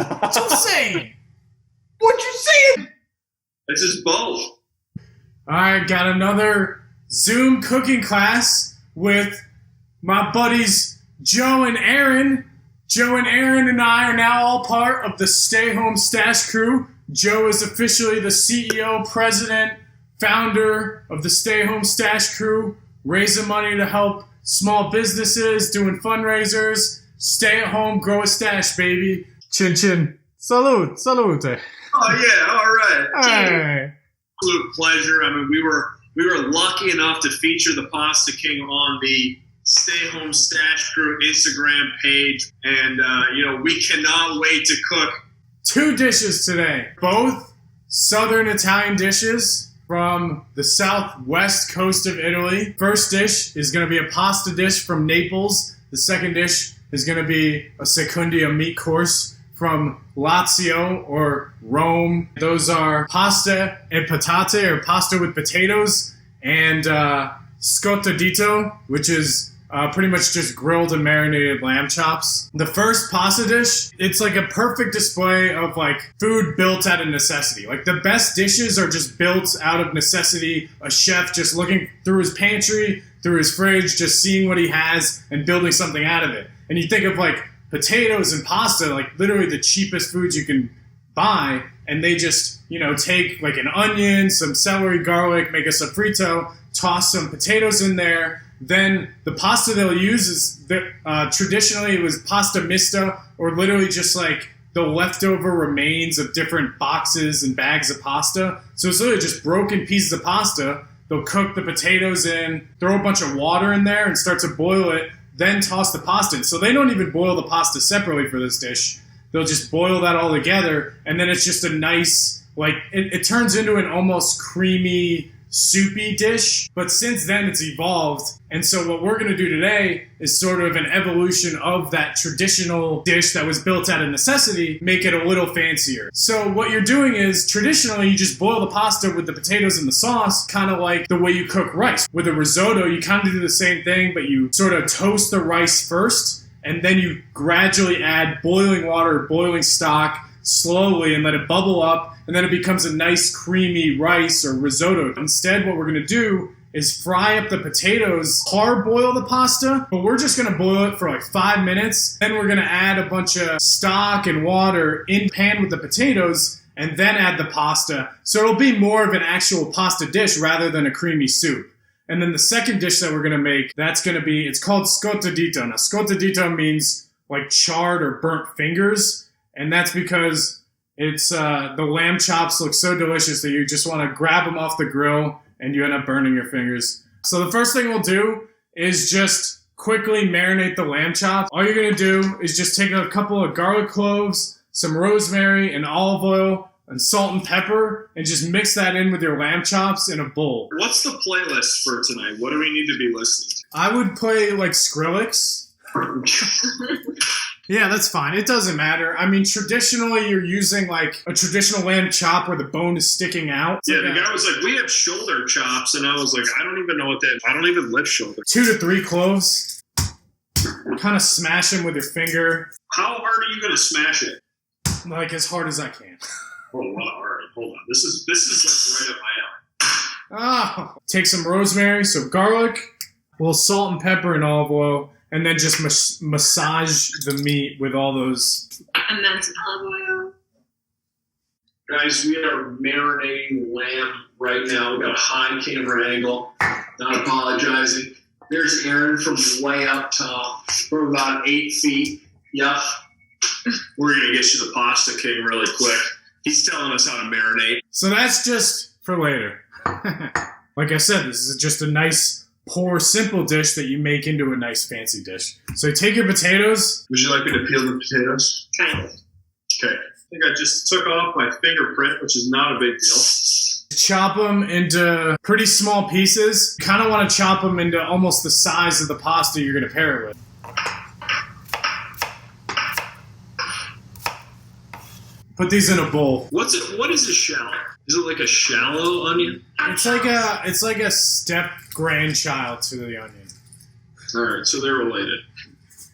What you saying? What you saying? It's just both. Alright, got another Zoom cooking class with my buddies Joe and Aaron. Joe and Aaron and I are now all part of the Stay Home Stash crew. Joe is officially the CEO, president, founder of the Stay Home Stash crew, raising money to help small businesses, doing fundraisers. Stay at home, grow a stash, baby. Chin chin. Salute. Oh yeah, all right. Hey. Absolute pleasure. I mean, we were lucky enough to feature the Pasta King on the Stay Home Stash Crew Instagram page, and we cannot wait to cook 2 dishes today, both Southern Italian dishes from the southwest coast of Italy. First dish is going to be a pasta dish from Naples. The second dish is going to be a secondia meat course from Lazio or Rome. Those are pasta and patate, or pasta with potatoes, and scottadito, which is pretty much just grilled and marinated lamb chops. The first pasta dish, it's like a perfect display of like food built out of necessity. Like the best dishes are just built out of necessity. A chef just looking through his pantry, through his fridge, just seeing what he has and building something out of it. And you think of like potatoes and pasta, like literally the cheapest foods you can buy, and they just, take like an onion, some celery, garlic, make a sofrito, toss some potatoes in there. Then the pasta they'll use is, traditionally it was pasta mista, or literally just like the leftover remains of different boxes and bags of pasta. So it's literally just broken pieces of pasta. They'll cook the potatoes in, throw a bunch of water in there and start to boil it, then toss the pasta in. So they don't even boil the pasta separately for this dish. They'll just boil that all together, and then it's just a nice, it turns into an almost creamy, soupy dish. But since then it's evolved, and so what we're going to do today is sort of an evolution of that traditional dish that was built out of necessity, make it a little fancier. So what you're doing is, traditionally you just boil the pasta with the potatoes and the sauce, kind of like the way you cook rice. With a risotto you kind of do the same thing, but you sort of toast the rice first, and then you gradually add boiling water, boiling stock, slowly, and let it bubble up, and then it becomes a nice creamy rice or risotto. Instead, what we're going to do is fry up the potatoes, parboil the pasta, but we're just going to boil it for like 5 minutes. Then we're going to add a bunch of stock and water in the pan with the potatoes, and then add the pasta. So it'll be more of an actual pasta dish rather than a creamy soup. And then the second dish that we're going to make, it's called scottadito. Now, scottadito means like charred or burnt fingers. And that's because it's the lamb chops look so delicious that you just want to grab them off the grill and you end up burning your fingers. So the first thing we'll do is just quickly marinate the lamb chops. All you're going to do is just take a couple of garlic cloves, some rosemary and olive oil, and salt and pepper, and just mix that in with your lamb chops in a bowl. What's the playlist for tonight? What do we need to be listening to? I would play like Skrillex. Yeah, that's fine. It doesn't matter. I mean, traditionally, you're using like a traditional lamb chop where the bone is sticking out. Yeah, the guy was like, we have shoulder chops. And I was like, I don't even know what that is. I don't even lift shoulder. 2 to 3 cloves. Kind of smash them with your finger. How hard are you going to smash it? Like as hard as I can. Oh, wow. All right. Hold on. This is like right up my alley. Oh. Take some rosemary, so garlic, a little salt and pepper and olive oil. And then just massage the meat with all those. And then some olive oil. Guys, we are marinating lamb right now. We've got a high camera angle. Not apologizing. There's Aaron from way up top. From about 8 feet. Yep. We're going to get you the Pasta King really quick. He's telling us how to marinate. So that's just for later. Like I said, this is just a nice, poor, simple dish that you make into a nice, fancy dish. So take your potatoes. Would you like me to peel the potatoes? Kind of. Okay. I think I just took off my fingerprint, which is not a big deal. Chop them into pretty small pieces. You kind of want to chop them into almost the size of the pasta you're going to pair it with. Put these in a bowl. What is a shallot? Is it like a shallow onion? It's like a step grandchild to the onion. All right, so they're related.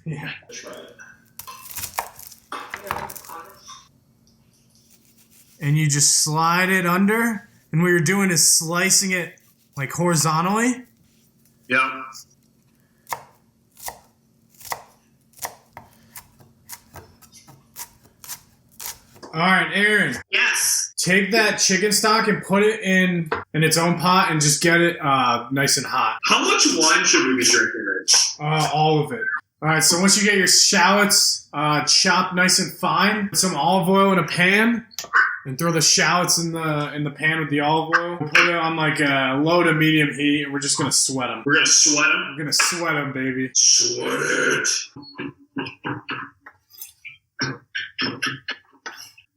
Yeah. Try it. and you just slide it under. And what you're doing is slicing it like horizontally. Yeah. All right, Aaron. Yes. Take that chicken stock and put it in its own pot and just get it nice and hot. How much wine should we be drinking, Rich? All of it. All right, so once you get your shallots chopped nice and fine, put some olive oil in a pan and throw the shallots in the pan with the olive oil. We'll put it on like a low to medium heat, and we're just going to sweat them. We're going to sweat them? We're going to sweat them, baby. Sweat it.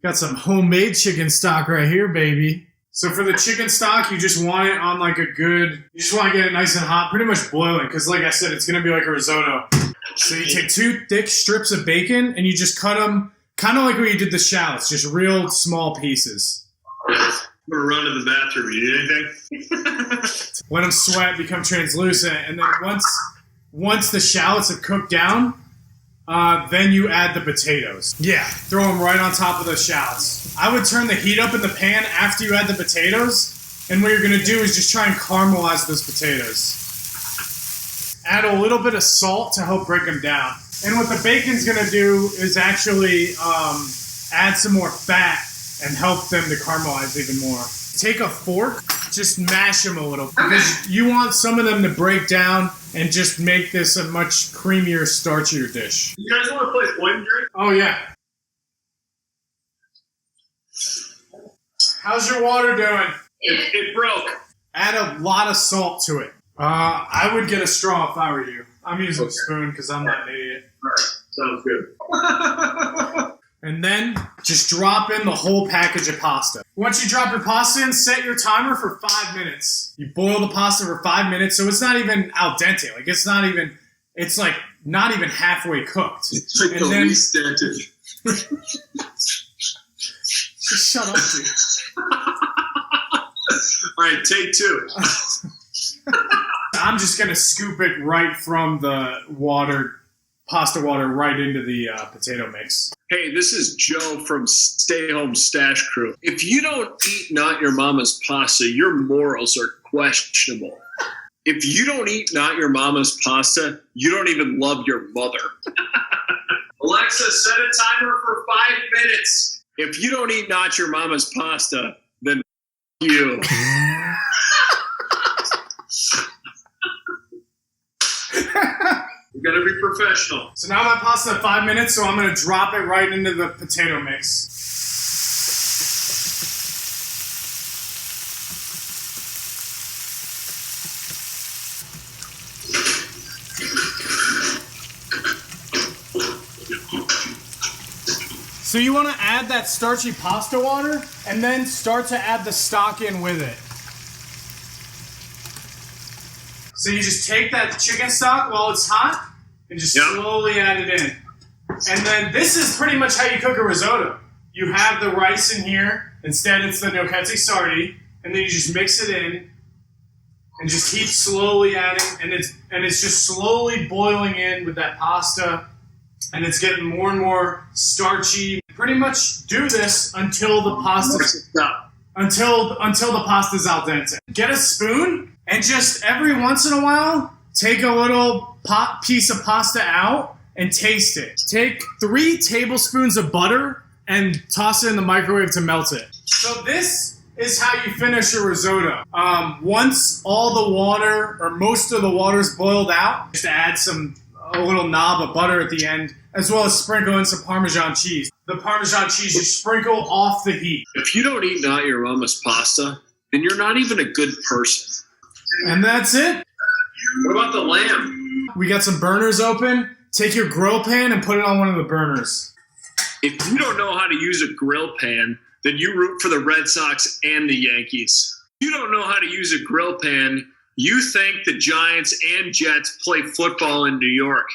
Got some homemade chicken stock right here, baby. So for the chicken stock, you just want it on like you just want to get it nice and hot, pretty much boiling, because like I said, it's going to be like a risotto. So you take 2 thick strips of bacon, and you just cut them kind of like what you did the shallots, just real small pieces. I'm going to run to the bathroom. You need anything? Let them sweat, become translucent, and then once the shallots have cooked down, then you add the potatoes. Yeah, throw them right on top of the shallots. I would turn the heat up in the pan after you add the potatoes, and what you're going to do is just try and caramelize those potatoes. Add a little bit of salt to help break them down. And what the bacon's going to do is actually add some more fat and help them to caramelize even more. Take a fork, just mash them a little, because you want some of them to break down and just make this a much creamier, starchier dish. You guys want to play point and drink? Oh, yeah. How's your water doing? It broke. Add a lot of salt to it. I would get a straw if I were you. I'm using a spoon because I'm not an idiot. All right. Sounds good. And then just drop in the whole package of pasta. Once you drop your pasta in, set your timer for 5 minutes. You boil the pasta for 5 minutes, so it's not even al dente. Like it's not even halfway cooked. It's like and the then, least dented. Just shut up, dude. All right, take 2. I'm just going to scoop it right from the pasta water, right into the potato mix. Hey, this is Joe from Stay Home Stash Crew. If you don't eat Not Your Mama's pasta, your morals are questionable. If you don't eat Not Your Mama's pasta, you don't even love your mother. Alexa, set a timer for 5 minutes. If you don't eat Not Your Mama's pasta, then you. You gotta be professional. So now my pasta at 5 minutes, so I'm going to drop it right into the potato mix. So you want to add that starchy pasta water, and then start to add the stock in with it. So you just take that chicken stock while it's hot and just slowly add it in. And then this is pretty much how you cook a risotto. You have the rice in here. Instead, it's the gnocchetti sardi. And then you just mix it in and just keep slowly adding. And it's just slowly boiling in with that pasta. And it's getting more and more starchy. Pretty much do this until the pasta's al dente. Get a spoon. And just every once in a while, take a little piece of pasta out and taste it. Take 3 tablespoons of butter and toss it in the microwave to melt it. So this is how you finish your risotto. Once all the water, or most of the water is boiled out, just add a little knob of butter at the end, as well as sprinkle in some Parmesan cheese. The Parmesan cheese you sprinkle off the heat. If you don't eat Not Your Mama's pasta, then you're not even a good person. And that's it. What about the lamb? We got some burners open. Take your grill pan and put it on one of the burners. If you don't know how to use a grill pan, then you root for the Red Sox and the Yankees. If you don't know how to use a grill pan, you think the Giants and Jets play football in New York.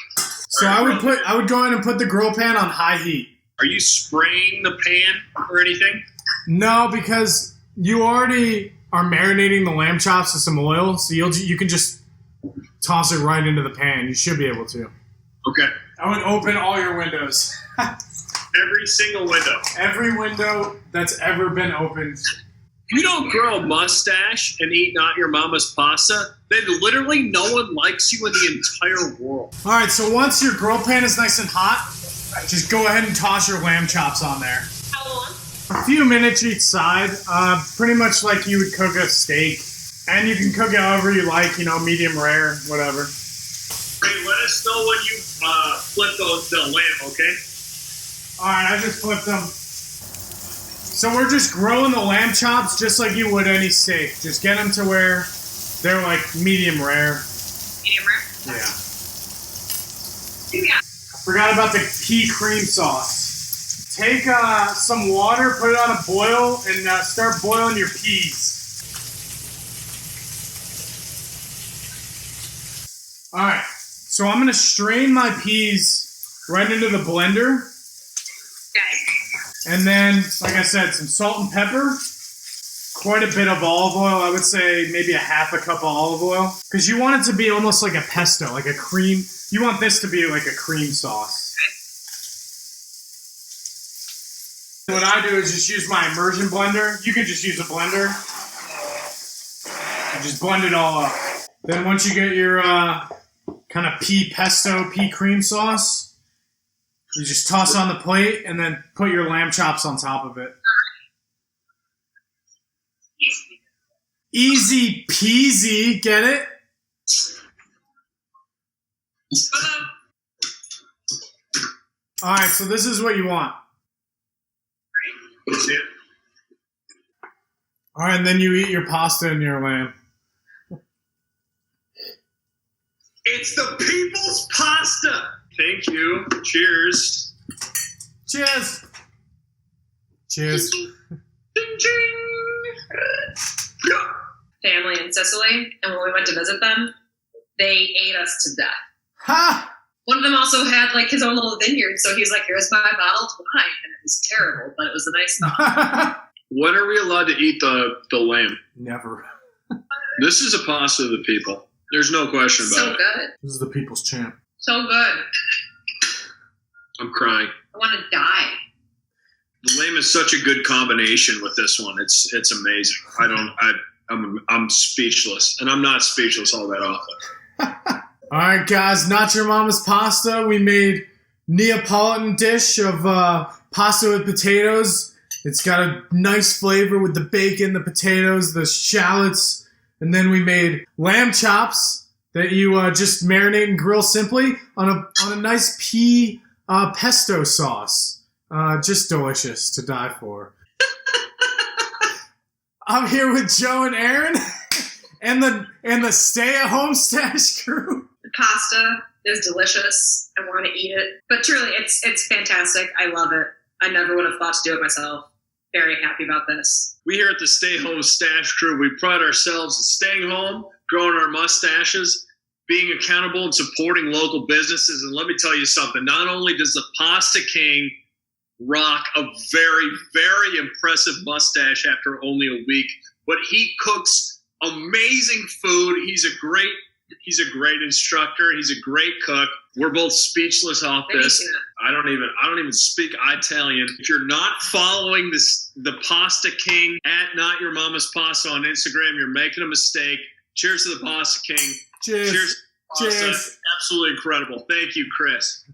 So I would go ahead and put the grill pan on high heat. Are you spraying the pan or anything? No, because you already are marinating the lamb chops with some oil, so you can just toss it right into the pan. You should be able to. Okay. I would open all your windows. Every single window. Every window that's ever been opened. If you don't grow a mustache and eat Not Your Mama's Pasta, then literally no one likes you in the entire world. All right, so once your grill pan is nice and hot, just go ahead and toss your lamb chops on there. How long? A few minutes each side, pretty much like you would cook a steak. And you can cook it however you like, medium rare, whatever. Hey, let us know when you flip the lamb, okay? All right, I just flipped them. So we're just grilling the lamb chops just like you would any steak. Just get them to where they're like medium rare. Medium rare? Yeah. Yeah. I forgot about the pea cream sauce. Take some water, put it on a boil, and start boiling your peas. All right, so I'm going to strain my peas right into the blender. Okay. And then, like I said, some salt and pepper, quite a bit of olive oil. I would say maybe a half a cup of olive oil. Because you want it to be almost like a pesto, like a cream. You want this to be like a cream sauce. What I do is just use my immersion blender. You can just use a blender. And just blend it all up. Then once you get your kind of pea pesto, pea cream sauce, you just toss it on the plate and then put your lamb chops on top of it. Easy peasy, get it? All right, so this is what you want. That's it. All right, and then you eat your pasta and your lamb. It's the people's pasta. Thank you. Cheers. Cheers. Cheers. Ding, ding. Family in Sicily, and when we went to visit them, they ate us to death. Ha! One of them also had like his own little vineyard, so he's like, "Here's my bottled wine," and it was terrible, but it was a nice thought. When are we allowed to eat the lamb? Never. This is a pasta of the people. There's no question about So it. good, This is the people's champ. so good. I'm crying. I want to die. The lamb is such a good combination with this one. It's amazing. I'm speechless, and I'm not speechless all that often. All right, guys, Not Your Mama's Pasta. We made Neapolitan dish of pasta with potatoes. It's got a nice flavor with the bacon, the potatoes, the shallots. And then we made lamb chops that you just marinate and grill simply on a nice pea pesto sauce. Just delicious to die for. I'm here with Joe and Aaron and the stay-at-home stash crew. The pasta is delicious. I want to eat it, but truly, it's fantastic. I love it. I never would have thought to do it myself. Very happy about this. We here at the Stay Home Stash Crew, we pride ourselves in staying home, growing our mustaches, being accountable and supporting local businesses. And let me tell you something, not only does the Pasta King rock a very, very impressive mustache after only a week, but he cooks amazing food. He's a great instructor. He's a great cook. We're both speechless off this. I don't even speak Italian. If you're not following the Pasta King at Not Your Mama's Pasta on Instagram, you're making a mistake. Cheers to the Pasta King. Cheers. Cheers. Pasta. Cheers. Absolutely incredible. Thank you, Chris.